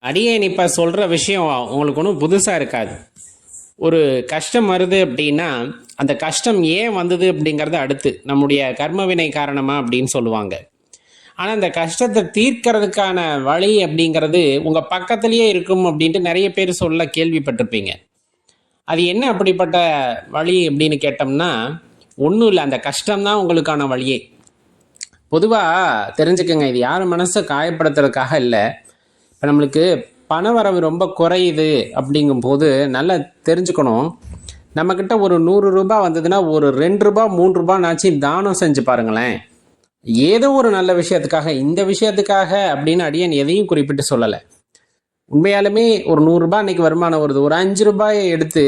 அடியேன் இப்போ சொல்கிற விஷயம் உங்களுக்கு ஒன்றும் புதுசாக இருக்காது. ஒரு கஷ்டம் வருது அப்படின்னா அந்த கஷ்டம் ஏன் வந்தது அப்படிங்கிறது அடுத்து நம்முடைய கர்மவினை காரணமா அப்படின்னு சொல்லுவாங்க. ஆனால் அந்த கஷ்டத்தை தீர்க்கறதுக்கான வழி அப்படிங்கிறது உங்கள் பக்கத்துலேயே இருக்கும் அப்படின்ட்டு நிறைய பேர் சொல்ல கேள்விப்பட்டிருப்பீங்க. அது என்ன அப்படிப்பட்ட வழி அப்படின்னு கேட்டோம்னா ஒன்றும் இல்லை, அந்த கஷ்டம்தான் உங்களுக்கான வழியே. பொதுவாக தெரிஞ்சுக்கங்க, இது யார் மனசை காயப்படுத்துறதுக்காக இல்லை. இப்போ நம்மளுக்கு பண வரவு ரொம்ப குறையுது அப்படிங்கும்போது நல்லா தெரிஞ்சுக்கணும். நம்மக்கிட்ட ஒரு 100 ரூபாய் வந்ததுன்னா ஒரு 2 ரூபாய் 3 ரூபாய்னாச்சும் தானம் செஞ்சு பாருங்களேன். ஏதோ ஒரு நல்ல விஷயத்துக்காக, இந்த விஷயத்துக்காக அப்படின்னு அடியேன் எதையும் குறிப்பிட்டு சொல்லலை. உண்மையாலுமே ஒரு 100 ரூபாய் இன்னைக்கு வருமானம் வருது, ஒரு 5 ரூபாயை எடுத்து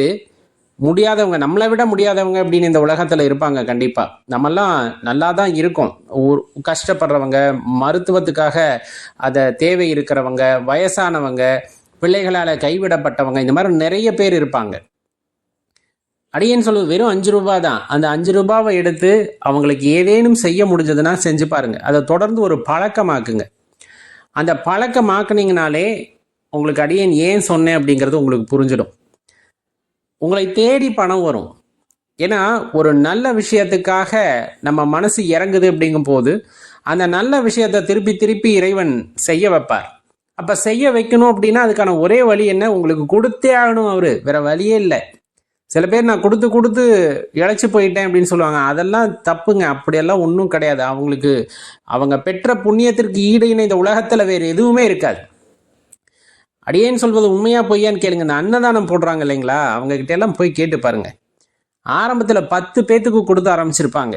முடியாதவங்க, நம்மளை விட முடியாதவங்க அப்படின்னு இந்த உலகத்தில் இருப்பாங்க. கண்டிப்பாக நம்மெல்லாம் நல்லா தான் இருக்கோம். கஷ்டப்படுறவங்க, மருத்துவத்துக்காக அதை தேவை இருக்கிறவங்க, வயசானவங்க, பிள்ளைகளால் கைவிடப்பட்டவங்க, இந்த மாதிரி நிறைய பேர் இருப்பாங்க. அடியேன்னு சொல்லுவது வெறும் 5 ரூபாய் தான். அந்த 5 ரூபாவை எடுத்து அவங்களுக்கு ஏதேனும் செய்ய முடிஞ்சதுன்னா செஞ்சு பாருங்கள். அதை தொடர்ந்து ஒரு பழக்கமாக்குங்க. அந்த பழக்கமாக்குனீங்கனாலே உங்களுக்கு அடியேன் ஏன் சொன்னேன் அப்படிங்கிறது உங்களுக்கு புரிஞ்சிடும். உங்களை தேடி பணம் வரும். ஏன்னா ஒரு நல்ல விஷயத்துக்காக நம்ம மனசு இறங்குது அப்படிங்கும் போது அந்த நல்ல விஷயத்தை திருப்பி திருப்பி இறைவன் செய்ய வைப்பார். அப்போ செய்ய வைக்கணும் அப்படின்னா அதுக்கான ஒரே வழி என்ன? உங்களுக்கு கொடுத்தே ஆகணும். அவரு வேற வழியே இல்லை. சில பேர் நான் கொடுத்து கொடுத்து இழைச்சி போயிட்டேன் அப்படின்னு சொல்லுவாங்க. அதெல்லாம் தப்புங்க. அப்படியெல்லாம் ஒன்றும் கிடையாது. அவங்களுக்கு அவங்க பெற்ற புண்ணியத்திற்கு ஈடு இணை இந்த உலகத்தில் வேறு எதுவுமே இருக்காது. அடியேன்னு சொல்வது உண்மையா பொய்யான்னு கேளுங்க. இந்த அன்னதானம் போடுறாங்க இல்லைங்களா, அவங்க கிட்ட எல்லாம் போய் கேட்டு பாருங்க. ஆரம்பத்தில் 10 பேத்துக்கு கொடுத்து ஆரம்பிச்சிருப்பாங்க.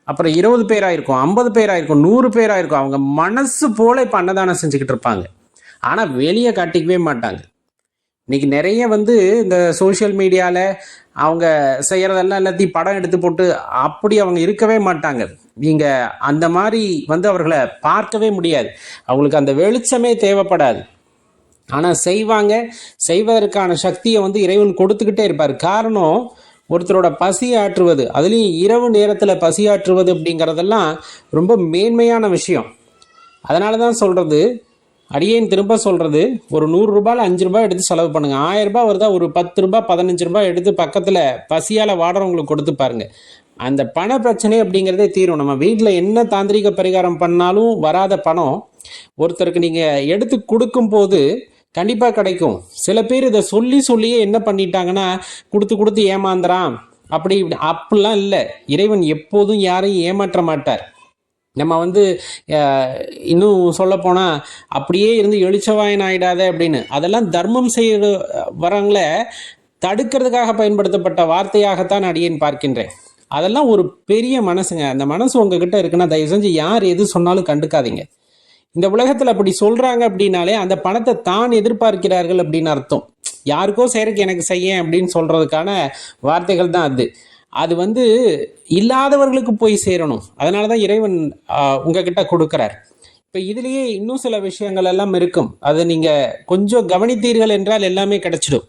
அப்புறம் 20 பேராயிருக்கும், 50 பேராயிருக்கும், 100 பேராயிருக்கும். அவங்க மனசு போல இப்போ அன்னதானம் செஞ்சுக்கிட்டு இருப்பாங்க. ஆனால் வெளியே காட்டிக்கவே மாட்டாங்க. இன்னைக்கு நிறைய இந்த சோஷியல் மீடியாவில் அவங்க செய்கிறதெல்லாம் எல்லாத்தையும் படம் எடுத்து போட்டு அப்படி அவங்க இருக்கவே மாட்டாங்க. நீங்கள் அந்த மாதிரி அவர்களை பார்க்கவே முடியாது. அவங்களுக்கு அந்த வெளிச்சமே தேவைப்படாது. ஆனால் செய்வாங்க. செய்வதற்கான சக்தியை இறைவன் கொடுத்துக்கிட்டே இருப்பார். காரணம், ஒருத்தரோட பசி ஆற்றுவது, அதுலேயும் இரவு நேரத்தில் பசி ஆற்றுவது அப்படிங்கிறதெல்லாம் ரொம்ப மேன்மையான விஷயம். அதனால தான் சொல்கிறது, அடியேன் திரும்ப சொல்கிறது, ஒரு 100 ரூபாயில் 5 ரூபாய் எடுத்து செலவு பண்ணுங்கள். 1000 ரூபாய் வருதா, ஒரு 10 ரூபாய் 15 ரூபாய் எடுத்து பக்கத்தில் பசியால் வாடுறவங்களுக்கு கொடுத்து பாருங்கள். அந்த பண பிரச்சனை அப்படிங்கிறதே தீரும். நம்ம வீட்டில் என்ன தாந்திரிக பரிகாரம் பண்ணாலும் வராத பணம் ஒருத்தருக்கு நீங்கள் எடுத்து கொடுக்கும்போது கண்டிப்பாக கிடைக்கும். சில பேர் இதை சொல்லியே என்ன பண்ணிட்டாங்கன்னா கொடுத்து கொடுத்து ஏமாந்துறான் அப்படிலாம் இல்லை. இறைவன் எப்போதும் யாரையும் ஏமாற்ற மாட்டார். நம்ம இன்னும் சொல்லப்போனால் அப்படியே இருந்து எழுச்சவாயன் ஆயிடாத அப்படின்னு அதெல்லாம் தர்மம் செய்ய வரவங்களை தடுக்கிறதுக்காக பயன்படுத்தப்பட்ட வார்த்தையாகத்தான் அடியேன் பார்க்கின்றேன். அதெல்லாம் ஒரு பெரிய மனசுங்க. அந்த மனசு உங்ககிட்ட இருக்குன்னா தயவு செஞ்சு யார் எது சொன்னாலும் கண்டுக்காதீங்க. இந்த உலகத்தில் அப்படி சொல்கிறாங்க அப்படின்னாலே அந்த பணத்தை தான் எதிர்பார்க்கிறார்கள் அப்படின்னு அர்த்தம். யாருக்கோ செய்யறதுக்கு எனக்கு செய்ய அப்படின்னு சொல்கிறதுக்கான வார்த்தைகள் தான் அது இல்லாதவர்களுக்கு போய் சேரணும். அதனால தான் இறைவன் உங்ககிட்ட கொடுக்குறார். இப்போ இதுலேயே இன்னும் சில விஷயங்கள் எல்லாம் இருக்கும். அதை நீங்கள் கொஞ்சம் கவனித்தீர்கள் என்றால் எல்லாமே கிடைச்சிடும்.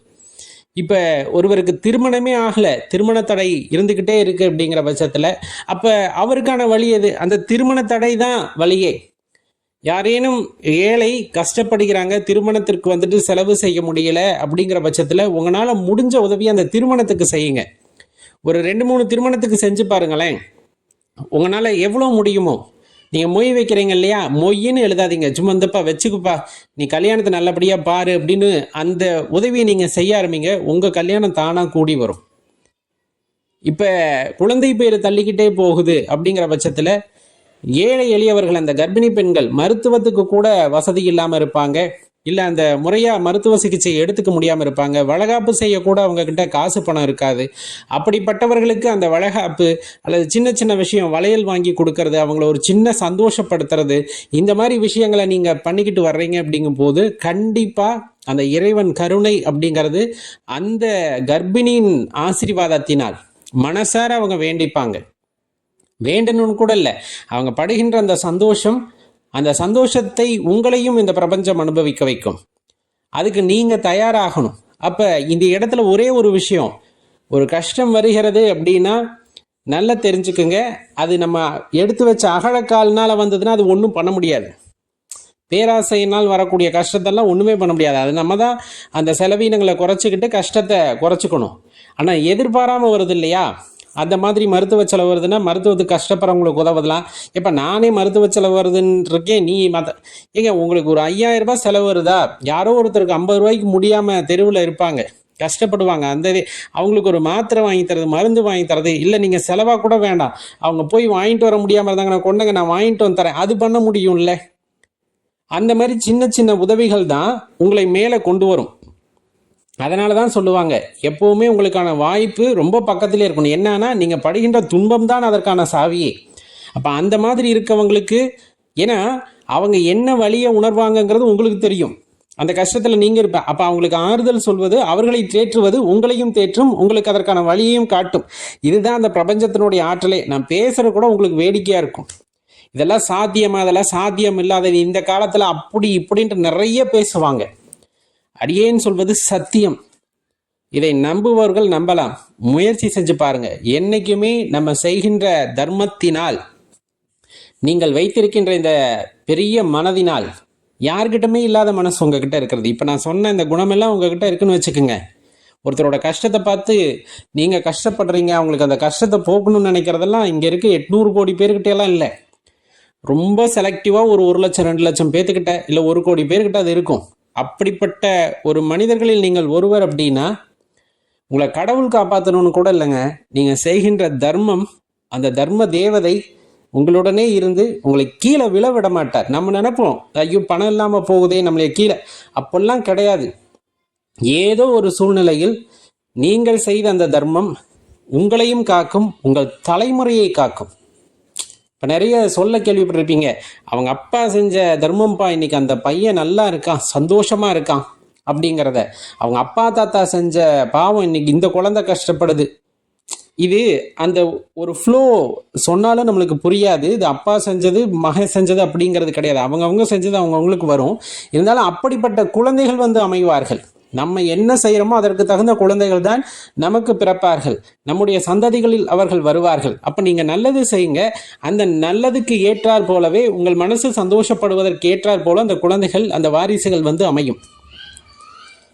இப்போ ஒருவருக்கு திருமணமே ஆகலை, திருமண தடை இருந்துக்கிட்டே இருக்குது அப்படிங்கிற பட்சத்தில் அப்போ அவருக்கான வழி எது? அந்த திருமண தடை தான் வழியே. யாரேனும் ஏழை கஷ்டப்படுகிறாங்க, திருமணத்திற்கு செலவு செய்ய முடியல அப்படிங்கிற பட்சத்தில் உங்களால் முடிஞ்ச உதவி அந்த திருமணத்துக்கு செய்யுங்க. ஒரு 2-3 திருமணத்துக்கு செஞ்சு பாருங்களேன். உங்களால் எவ்வளோ முடியுமோ. நீங்கள் மொய் வைக்கிறீங்க இல்லையா, மொய்ன்னு எழுதாதீங்க, சும்மா வச்சுக்குப்பா, நீ கல்யாணத்தை நல்லபடியாக பாரு அப்படின்னு அந்த உதவியை நீங்கள் செய்ய ஆரம்பிங்க. உங்கள் கல்யாணம் தானாக கூடி வரும். இப்போ குழந்தை பேர் தள்ளிக்கிட்டே போகுது அப்படிங்கிற பட்சத்தில் ஏழை எளியவர்கள், அந்த கர்ப்பிணி பெண்கள் மருத்துவத்துக்கு கூட வசதி இல்லாமல் இருப்பாங்க, இல்லை அந்த முறையாக மருத்துவ சிகிச்சை எடுத்துக்க முடியாமல் இருப்பாங்க, வளகாப்பு செய்யக்கூட அவங்கக்கிட்ட காசு பணம் இருக்காது. அப்படிப்பட்டவர்களுக்கு அந்த வளகாப்பு அல்லது சின்ன சின்ன விஷயம், வளையல் வாங்கி கொடுக்கறது, அவங்கள ஒரு சின்ன சந்தோஷப்படுத்துறது, இந்த மாதிரி விஷயங்களை நீங்கள் பண்ணிக்கிட்டு வர்றீங்க அப்படிங்கும்போது கண்டிப்பாக அந்த இறைவன் கருணை அப்படிங்கிறது அந்த கர்ப்பிணியின் ஆசீர்வாதத்தினால் மனசார அவங்க வேண்டிப்பாங்க. வேண்டணும்னு கூட இல்லை, அவங்க படுகின்ற அந்த சந்தோஷம், அந்த சந்தோஷத்தை உங்களையும் இந்த பிரபஞ்சம் அனுபவிக்க வைக்கும். அதுக்கு நீங்கள் தயாராகணும். அப்போ இந்த இடத்துல ஒரே ஒரு விஷயம், ஒரு கஷ்டம் வருகிறது அப்படின்னா நல்லா தெரிஞ்சுக்குங்க, அது நம்ம எடுத்து வச்ச அகலக்கால்னால் வந்ததுன்னா அது ஒன்றும் பண்ண முடியாது. பேராசையினால் வரக்கூடிய கஷ்டத்தெல்லாம் ஒன்றுமே பண்ண முடியாது. அது நம்ம தான் அந்த செலவீனங்களை குறைச்சிக்கிட்டு கஷ்டத்தை குறைச்சிக்கணும். ஆனால் எதிர்பாராமல் வருது இல்லையா, அந்த மாதிரி மருத்துவ செலவு வருதுன்னா மருத்துவத்துக்கு கஷ்டப்படுறவங்களுக்கு உதவலாம். இப்போ நானே மருத்துவ செலவு வருதுன்றக்கேன் நீ ஏங்க உங்களுக்கு ஒரு 5000 ரூபாய் செலவு வருதா, யாரோ ஒருத்தருக்கு 50 ரூபாய்க்கு முடியாமல் தெருவில் இருப்பாங்க, கஷ்டப்படுவாங்க. அந்த அவங்களுக்கு ஒரு மாத்திரை வாங்கி தரது, மருந்து வாங்கி தரது, இல்லை நீங்கள் செலவாக கூட வேண்டாம், அவங்க போய் வாங்கிட்டு வர முடியாமல் இருந்தாங்க, நான் கொண்டங்க நான் வாங்கிட்டு வந்து தரேன், அது பண்ண முடியும்ல. அந்த மாதிரி சின்ன சின்ன உதவிகள் தான் உங்களை மேலே கொண்டு வரும். அதனால தான் சொல்லுவாங்க, எப்போவுமே உங்களுக்கான வாய்ப்பு ரொம்ப பக்கத்திலே இருக்கணும். என்னன்னா நீங்கள் படுகின்ற துன்பம் தான் அதற்கான சாவியே. அப்போ அந்த மாதிரி இருக்கவங்களுக்கு, ஏன்னா அவங்க என்ன வழியை உணர்வாங்கங்கிறது உங்களுக்கு தெரியும். அந்த கஷ்டத்தில் நீங்கள் இருப்ப, அப்போ அவங்களுக்கு ஆறுதல் சொல்வது, அவர்களை தேற்றுவது உங்களையும் தேற்றும், உங்களுக்கு அதற்கான வழியையும் காட்டும். இதுதான் அந்த பிரபஞ்சத்தினுடைய ஆற்றலே. நான் பேசுகிறது கூட உங்களுக்கு வேடிக்கையாக இருக்கும். இதெல்லாம் சாத்தியமா, அதெல்லாம் சாத்தியம் இல்லாதது, இந்த காலத்தில் அப்படி இப்படின்ட்டு நிறைய பேசுவாங்க. அடியேன்னு சொல்வது சத்தியம். இதை நம்புபவர்கள் நம்பலாம், முயற்சி செஞ்சு பாருங்க. என்னைக்குமே நம்ம செய்கின்ற தர்மத்தினால், நீங்கள் வைத்திருக்கின்ற இந்த பெரிய மனதினால், யார்கிட்டமே இல்லாத மனசு உங்ககிட்ட இருக்கிறது. இப்போ நான் சொன்ன இந்த குணமெல்லாம் உங்ககிட்ட இருக்குன்னு வச்சுக்கோங்க. ஒருத்தரோட கஷ்டத்தை பார்த்து நீங்கள் கஷ்டப்படுறீங்க, அவங்களுக்கு அந்த கஷ்டத்தை போக்கணும்னு நினைக்கிறதெல்லாம் இங்கே இருக்க 800 கோடி பேர்கிட்ட எல்லாம் இல்லை. ரொம்ப செலக்டிவாக ஒரு 1 லட்சம் 2 லட்சம் பேர்த்துக்கிட்ட, இல்லை 1 கோடி பேர்கிட்ட அது இருக்கும். அப்படிப்பட்ட ஒரு மனிதர்களில் நீங்கள் ஒருவர் அப்படின்னா, உங்களை கடவுள் காப்பாற்றணும்னு கூட இல்லைங்க, நீங்கள் செய்கின்ற தர்மம், அந்த தர்ம தேவதை உங்களுடனே இருந்து உங்களை கீழே விழ விட மாட்டார். நம்ம நினைப்போம், ஐயோ பணம் இல்லாமல் போகுதே நம்மளே கீழே, அப்பெல்லாம் கிடையாது. ஏதோ ஒரு சூழ்நிலையில் நீங்கள் செய்த அந்த தர்மம் உங்களையும் காக்கும், உங்கள் தலைமுறையை காக்கும். இப்போ நிறைய சொல்ல கேள்விப்பட்டிருப்பீங்க, அவங்க அப்பா செஞ்ச தர்மம்ப்பா இன்னைக்கு அந்த பையன் நல்லா இருக்கான், சந்தோஷமா இருக்கான் அப்படிங்கிறத. அவங்க அப்பா தாத்தா செஞ்ச பாவம் இன்னைக்கு இந்த குழந்தை கஷ்டப்படுது. இது அந்த ஒரு ஃப்ளோ சொன்னாலும் நம்மளுக்கு புரியாது. இது அப்பா செஞ்சது மகன் செஞ்சது அப்படிங்கிறது கிடையாது. அவங்க செஞ்சது அவங்கவுங்களுக்கு வரும். இருந்தாலும் அப்படிப்பட்ட குழந்தைகள் வந்து அமைவார்கள். நம்ம என்ன செய்கிறோமோ அதற்கு தகுந்த குழந்தைகள் தான் நமக்கு பிறப்பார்கள். நம்முடைய சந்ததிகளில் அவர்கள் வருவார்கள். அப்போ நீங்கள் நல்லது செய்யுங்க, அந்த நல்லதுக்கு ஏற்றார் போலவே உங்கள் மனசு சந்தோஷப்படுவதற்கு ஏற்றார் போல அந்த குழந்தைகள், அந்த வாரிசுகள் வந்து அமையும்.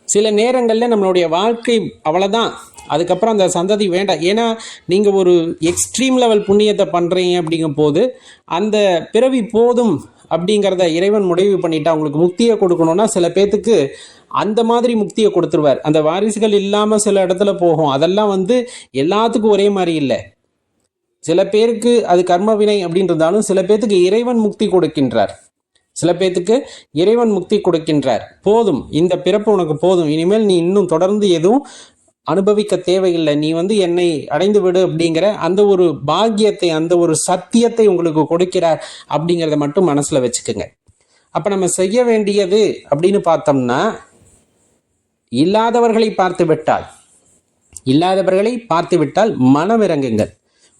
சில நேரங்களில் நம்மளுடைய வாழ்க்கை அவ்வளோதான், அதுக்கப்புறம் அந்த சந்ததி வேண்டாம். ஏன்னா நீங்கள் ஒரு எக்ஸ்ட்ரீம் லெவல் புண்ணியத்தை பண்ணுறீங்க அப்படிங்கும் போது அந்த பிறவி போதும் அப்படிங்கிறத இறைவன் முடிவு பண்ணிட்டா அவங்களுக்கு முக்தியை கொடுக்கணும்னா சில பேர்த்துக்கு அந்த மாதிரி முக்தியை கொடுத்துருவார். அந்த வாரிசுகள் இல்லாமல் சில இடத்துல போகும். அதெல்லாம் வந்து எல்லாத்துக்கும் ஒரே மாதிரி இல்லை. சில பேருக்கு அது கர்மவினை அப்படின்றதாலும் சில பேர்த்துக்கு இறைவன் முக்தி கொடுக்கின்றார். சில பேர்த்துக்கு இறைவன் முக்தி கொடுக்கின்றார். போதும், இந்த பிறப்பு உனக்கு போதும், இனிமேல் நீ இன்னும் தொடர்ந்து எதுவும் அனுபவிக்க தேவையில்லை, நீ வந்து என்னை அடைந்து விடு அப்படிங்கிற அந்த ஒரு பாக்கியத்தை, அந்த ஒரு சத்தியத்தை உங்களுக்கு கொடுக்கிறார் அப்படிங்கிறத மட்டும் மனசுல வச்சுக்கோங்க. அப்ப நம்ம செய்ய வேண்டியது அப்படின்னு பார்த்தோம்னா, இல்லாதவர்களை பார்த்து விட்டால் மனம் இறங்குங்கள்,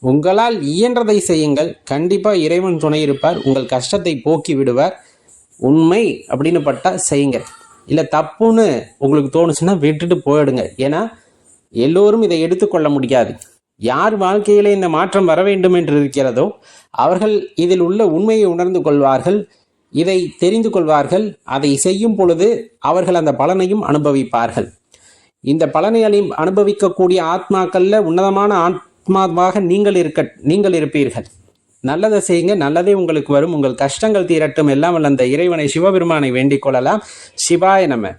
உங்களால் இயன்றதை செய்யுங்கள், கண்டிப்பா இறைவன் துணை இருப்பார், உங்கள் கஷ்டத்தை போக்கி விடுவார். உண்மை அப்படின்னு பட்டா செய்யுங்க, இல்லை தப்புன்னு உங்களுக்கு தோணுச்சுன்னா விட்டுட்டு போயிடுங்க. ஏன்னா எல்லோரும் இதை எடுத்துக்கொள்ள முடியாது. யார் வாழ்க்கையிலே இந்த மாற்றம் வர வேண்டும் என்று இருக்கிறதோ அவர்கள் இதில் உள்ள உண்மையை உணர்ந்து கொள்வார்கள், இதை தெரிந்து கொள்வார்கள். அதை செய்யும் பொழுது அவர்கள் அந்த பலனையும் அனுபவிப்பார்கள். இந்த பலனை அனுபவிக்கக்கூடிய ஆத்மாக்கள்ல உன்னதமான ஆத்மாவாக நீங்கள் இருப்பீர்கள். நல்லதை செய்யுங்க, நல்லதே உங்களுக்கு வரும். உங்கள் கஷ்டங்கள் தீரட்டும். எல்லாம் வல்ல அந்த இறைவனை சிவபெருமானை வேண்டிக் கொள்ளலாம். சிவாய நம.